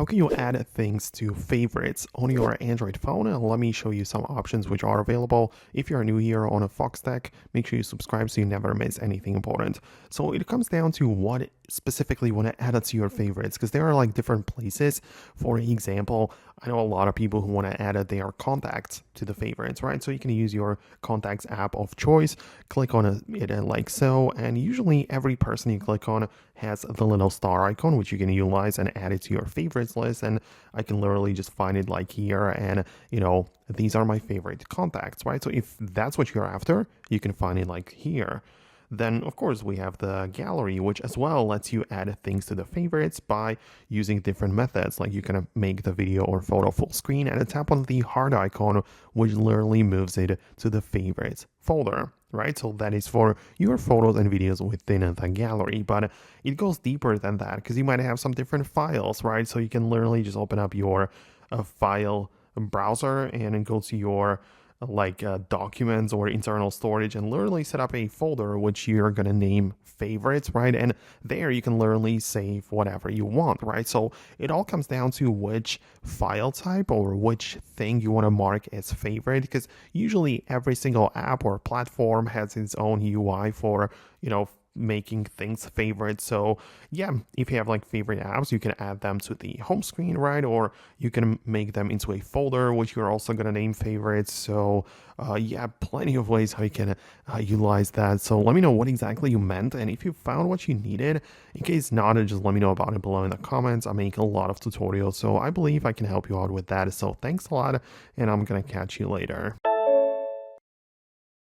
How can you add things to favorites on your Android phone? And let me show you some options which are available. If you're new here on a Foxtecc, make sure you subscribe so you never miss anything important. So it comes down to what specifically you want to add it to your favorites, because there are like different places. For example, I know a lot of people who want to add their contacts to the favorites, right? So you can use your contacts app of choice, click on it like so, and usually every person you click on has the little star icon which you can utilize and add it to your favorites list. And I can literally just find it like here, and these are my favorite contacts, right? So if that's what you're after, you can find it like here. Then, of course, we have the gallery, which as well lets you add things to the favorites by using different methods. Like you can make the video or photo full screen and tap on the heart icon, which literally moves it to the favorites folder, right? So that is for your photos and videos within the gallery. But it goes deeper than that, because you might have some different files, right? So you can literally just open up your file browser and go to your documents or internal storage and literally set up a folder which you're gonna name favorites, right? And there you can literally save whatever you want, right? So it all comes down to which file type or which thing you want to mark as favorite, because usually every single app or platform has its own UI for making things favorite. So yeah, if you have like favorite apps, you can add them to the home screen, right? Or you can make them into a folder which you're also going to name favorites. So yeah, plenty of ways how you can utilize that. So let me know what exactly you meant, and if you found what you needed. In case not, just let me know about it below in the comments. I make a lot of tutorials, so I believe I can help you out with that. So thanks a lot, and I'm gonna catch you later.